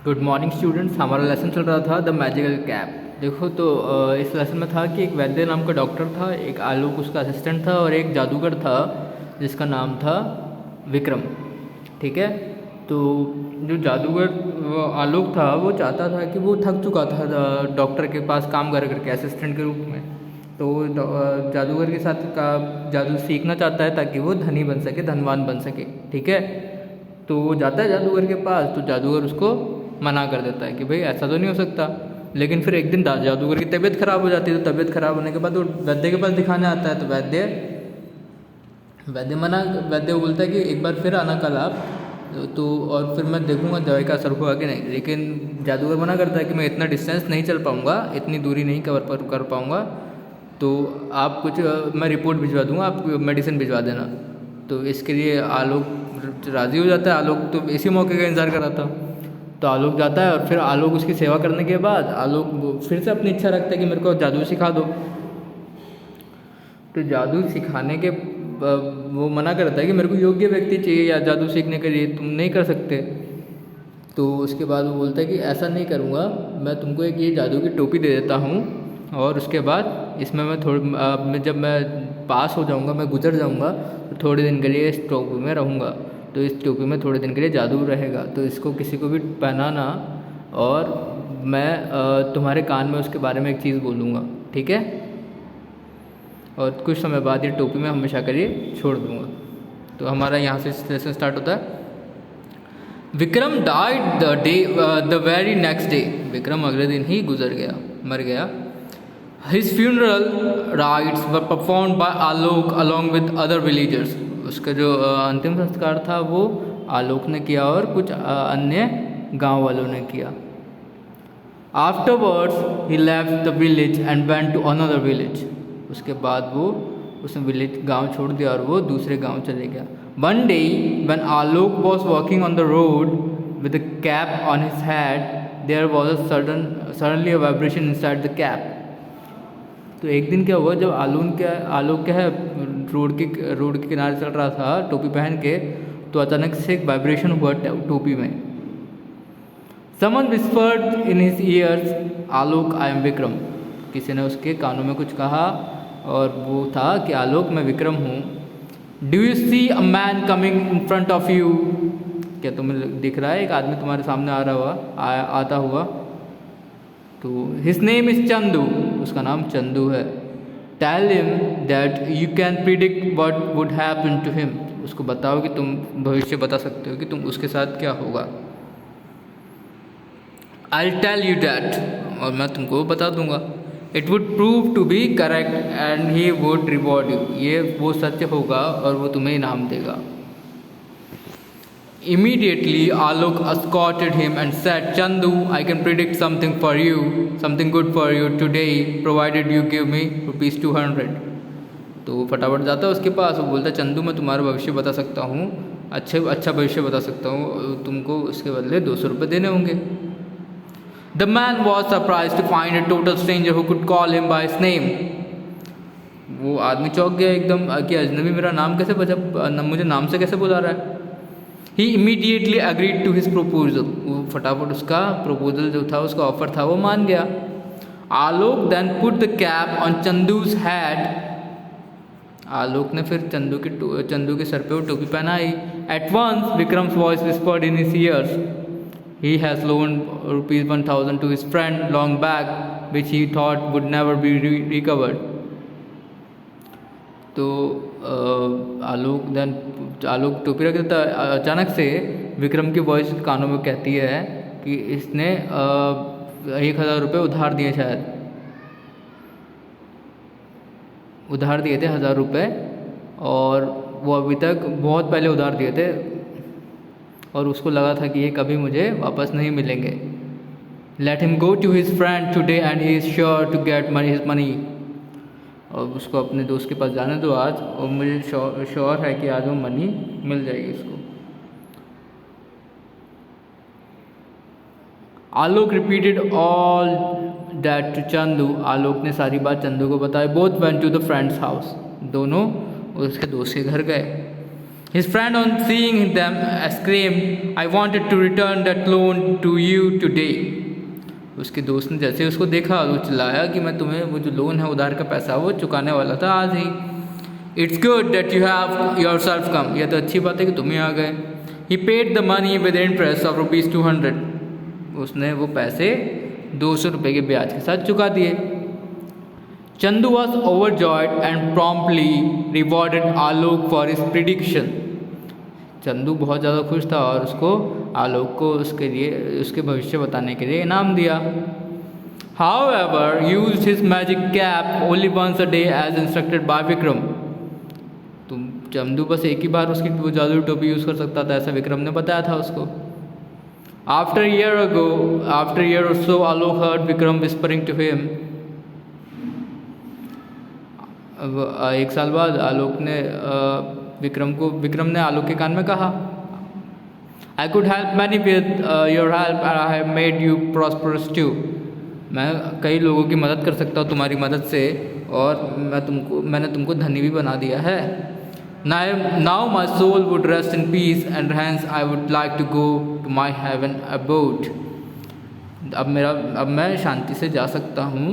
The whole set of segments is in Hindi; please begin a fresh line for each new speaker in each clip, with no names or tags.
Good morning students. हमारा लेसन चल रहा था द मैजिकल कैप। देखो तो इस लेसन में था कि एक वैद्य नाम का डॉक्टर था, एक आलोक उसका असिस्टेंट था और एक जादूगर था जिसका नाम था विक्रम। ठीक है, तो जो जादूगर आलोक था वो चाहता था कि वो थक चुका था डॉक्टर के पास काम कर करके असिस्टेंट के रूप में। तो जादूगर के साथ का जादू सीखना चाहता है ताकि वो धनी बन सके, धनवान बन सके। ठीक है, तो वो जाता है जादूगर के पास, तो जादूगर उसको मना कर देता है कि भाई ऐसा तो नहीं हो सकता। लेकिन फिर एक दिन जादूगर की तबीयत खराब हो जाती है, तो तबीयत खराब होने के बाद वो वैद्य के पास दिखाने आता है। तो वैद्य बोलता है कि एक बार फिर आना कल आप, तो और फिर मैं देखूंगा दवाई का असर हुआ कि नहीं। लेकिन जादूगर मना करता है कि मैं इतना डिस्टेंस नहीं चल पाऊँगा, इतनी दूरी नहीं कवर कर पाऊँगा, तो आप कुछ मैं रिपोर्ट भिजवा दूँगा, आप मेडिसिन भिजवा देना। तो इसके लिए आलोक राज़ी हो जाता है। आलोक तो इसी मौके का इंतज़ार कर रहा था। तो आलोक जाता है और फिर आलोक उसकी सेवा करने के बाद आलोक फिर से अपनी इच्छा रखता है कि मेरे को जादू सिखा दो। तो जादू सिखाने के वो मना करता है कि मेरे को योग्य व्यक्ति चाहिए या जादू सीखने के लिए, तुम नहीं कर सकते। तो उसके बाद वो बोलता है कि ऐसा नहीं करूँगा, मैं तुमको एक ये जादू की टोपी दे देता हूँ और उसके बाद इसमें मैं जब मैं पास हो जाऊँगा, मैं गुजर जाऊँगा, तो थोड़े दिन के लिए इस टोपी में रहूँगा। तो इस टोपी में थोड़े दिन के लिए जादू रहेगा, तो इसको किसी को भी पहनाना और मैं तुम्हारे कान में उसके बारे में एक चीज़ बोलूँगा। ठीक है, और कुछ समय बाद ये टोपी में हमेशा के लिए छोड़ दूँगा। तो हमारा यहाँ से सेशन स्टार्ट होता है। Vikram died the very next day. Vikram अगले दिन ही मर गया। His funeral rights were performed by Alok along with other villagers. उसका जो अंतिम संस्कार था वो आलोक ने किया और कुछ अन्य गांव वालों ने किया। Afterwards he left the village and went to another village. उसके बाद वो उसने विलेज गांव छोड़ दिया और वो दूसरे गांव चले गया। One day when Alok was walking on the road with the cap on his head, there was a suddenly a vibration inside the cap. तो एक दिन क्या हुआ, जब आलोक क्या है रोड के किनारे चल रहा था टोपी पहन के, तो अचानक से एक वाइब्रेशन हुआ टोपी में। Someone whispered in his years, Alok I am Vikram. किसी ने उसके कानों में कुछ कहा और वो था कि आलोक मैं विक्रम हूँ। Do you see a man coming in front of you. क्या तुम्हें दिख रहा है एक आदमी तुम्हारे सामने आता हुआ। तो हिज नेम इज चंदू, उसका नाम चंदू है। Tell him that you can predict what would happen to him. उसको बताओ कि तुम भविष्य बता सकते हो कि तुम उसके साथ क्या होगा। आई टेल यू दैट, और मैं तुमको बता दूंगा। It would prove to be correct and he would reward you. ये वो सत्य होगा और वो तुम्हें इनाम देगा। Immediately, Alok escorted him and said, Chandu, I can predict something for you, something good for you today, provided you give me ₹200। तो वो फटाफट जाता है उसके पास, वो बोलता है चंदू मैं तुम्हारा भविष्य बता सकता हूँ, अच्छा भविष्य बता सकता हूँ, तुमको उसके बदले ₹200 देने होंगे। The man was surprised to find a total stranger who could call him by his name। वो आदमी चौंक गया एकदम कि अजनबी मेरा नाम मुझे नाम से कैसे बुला रहा है। He immediately agreed to his proposal। वो फटाफट उसका प्रपोजल जो था, उसका ऑफर था, वो मान गया। आलोक then put the cap on Chandu's head। आलोक ने फिर चंदू के सर पे वो टोपी पहनाई। At once Vikram's voice whispered in his ears, he has loaned ₹1000 to his friend long back, which he thought would never be recovered। तो आलोक टोपी रख देता है। अचानक से विक्रम की वॉइस कानों में कहती है कि इसने 1000 रुपये उधार दिए, शायद उधार दिए थे 1000 रुपये, और वो अभी तक बहुत पहले उधार दिए थे और उसको लगा था कि ये कभी मुझे वापस नहीं मिलेंगे। Let him go to his friend today and he is sure to get his money. और उसको अपने दोस्त के पास जाने दो आज, और मुझे श्योर है कि आज वो मनी मिल जाएगी उसको। Alok repeated all that to Chandu. Alok ने सारी बात चंदू को बताई। Both went to the friend's house. दोनों उसके दोस्त के घर गए। His friend on seeing them screamed, "I wanted to return that loan to you today." उसके दोस्त ने जैसे उसको देखा वो चिल्लाया कि मैं तुम्हें वो जो लोन है उधार का पैसा वो चुकाने वाला था आज ही। It's good that you have yourself come. यह तो अच्छी बात है कि तुम ही आ गए। He paid the money with interest of rupees 200. उसने वो पैसे 200 रुपये के ब्याज के साथ चुका दिए। Chandu was overjoyed and promptly rewarded Alok for his prediction. Chandu बहुत ज़्यादा खुश था और उसको आलोक को उसके लिए उसके भविष्य बताने के लिए इनाम दिया। However, used his magic cap only once a day as instructed by Vikram. तो चंदू बस एक ही बार उसकी वो जादू टोपी यूज़ कर सकता था, ऐसा विक्रम ने बताया था उसको। After a year or so, Alok heard Vikram whispering to him. एक साल बाद आलोक ने विक्रम ने आलोक के कान में कहा, I could help many with your help and I have made you prosperous too. मैं कई लोगों की मदद कर सकता हूँ तुम्हारी मदद से और मैंने तुमको धनी भी बना दिया है। Now my soul would rest in peace and hence I would like to go to my heaven abode. अब मैं शांति से जा सकता हूँ,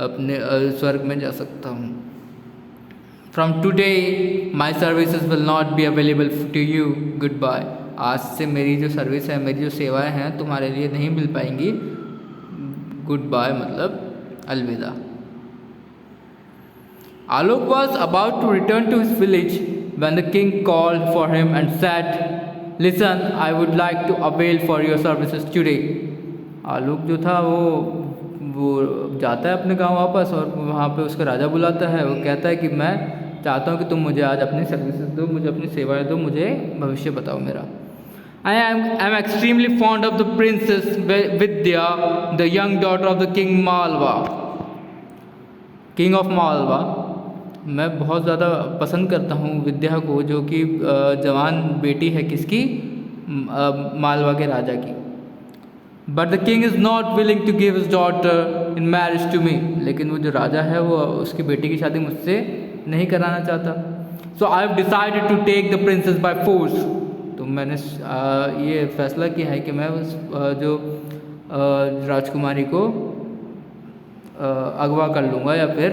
अपने स्वर्ग में जा सकता हूँ। From today my services will not be available to you. Goodbye. आज से मेरी जो सर्विस है, मेरी जो सेवाएं हैं तुम्हारे लिए नहीं मिल पाएंगी। गुड बाय मतलब अलविदा। Alok was about to return to his village when the king called for him and said, "Listen, I would like to avail for your services today." आलोक जो था वो जाता है अपने गांव वापस और वहाँ पे उसका राजा बुलाता है। वो कहता है कि मैं चाहता हूँ कि तुम मुझे आज अपनी सर्विसेज दो, मुझे अपनी सेवाएं दो, मुझे भविष्य बताओ मेरा। I am extremely fond of the princess Vidya, the young daughter of the king of Malwa. मैं बहुत ज़्यादा पसंद करता हूँ विद्या को, जो कि जवान बेटी है किसकी, मालवा के राजा की। But the king is not willing to give his daughter in marriage to me. लेकिन वो जो राजा है वो उसकी बेटी की शादी मुझसे नहीं कराना चाहता। So I have decided to take the princess by force. तो मैंने ये फैसला किया है कि मैं उस जो राजकुमारी को अगवा कर लूँगा या फिर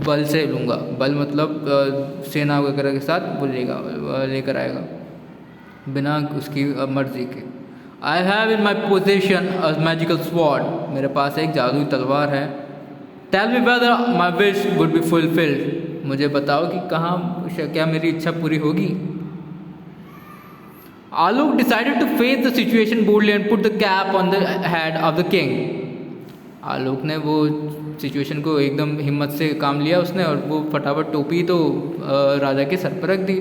बल से लूँगा। बल मतलब सेना वगैरह के साथ वो लेकर आएगा बिना उसकी मर्जी के। I have in my possession a magical sword. मेरे पास एक जादुई तलवार है। Tell me whether my wish would be fulfilled. मुझे बताओ कि क्या मेरी इच्छा पूरी होगी। Alok decided to face the situation boldly and put the cap on the head of the king. आलोक ने वो सिचुएशन को एकदम हिम्मत से काम लिया उसने और वो फटाफट टोपी तो राजा के सर पर रख दी।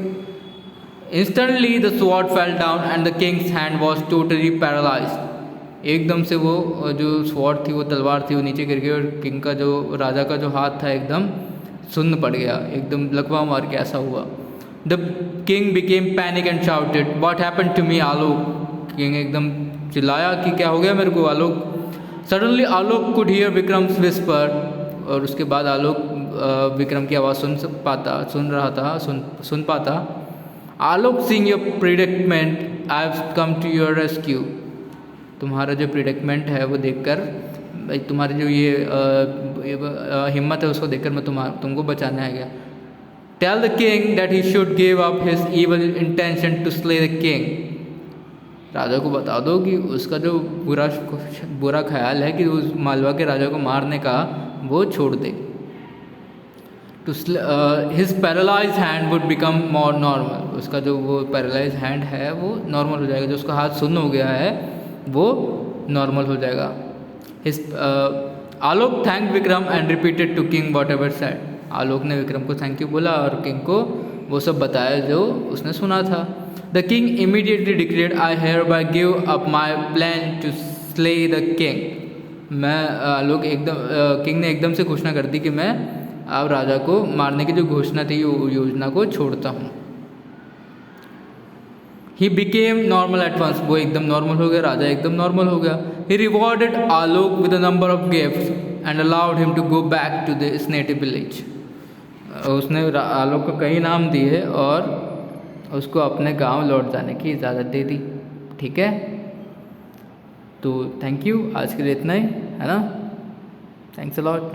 Instantly the sword fell down and the king's hand was totally paralyzed. एकदम से वो जो स्वॉर्ड थी, वो तलवार थी, वो नीचे गिर गई और किंग का जो राजा का जो हाथ था एकदम सुन्न पड़ गया, एकदम लकवा मार के ऐसा हुआ। The king became panic and shouted, "What happened to me, Alok?" King एकदम चिल्लाया कि क्या हो गया मेरे को आलोक। Suddenly Alok could hear Vikram's whisper. और उसके बाद आलोक विक्रम की आवाज़ सुन पाता। Alok, seeing your predicament, I have come to your rescue. तुम्हारा जो प्रिडिक्टमेंट है वो देखकर, तुम्हारी जो ये हिम्मत है उसको देखकर मैं तुमको बचाने आ गया। Tell the king that he should give up his evil intention to slay the king. राजा को बता दो कि उसका जो बुरा ख्याल है कि उस मालवा के राजा को मारने का वो छोड़ दे। His paralyzed hand would become more normal. उसका जो वो पैरालाइज हैंड है वो नॉर्मल हो जाएगा, जो उसका हाथ सुन्न हो गया है वो नॉर्मल हो जाएगा। Alok thank Vikram and repeated to king whatever said. Alok ने विक्रम को थैंक यू बोला और किंग को वो सब बताया जो उसने सुना था. The king immediately declared, I hereby give up my plan to slay the king. मैं आलोक किंग ने एकदम से घोषणा कर दी कि मैं अब राजा को मारने की जो घोषणा थी वो योजना को छोड़ता हूँ. He became normal at once. वो एकदम नॉर्मल हो गया, राजा एकदम नॉर्मल हो गया. He rewarded Alok with a number of gifts and allowed him to go back to his native village. उसने आलोक को कई इनाम दिए और उसको अपने गांव लौट जाने की इजाज़त दे दी। ठीक है, तो थैंक यू, आज के लिए इतना ही है ना। Thanks a lot.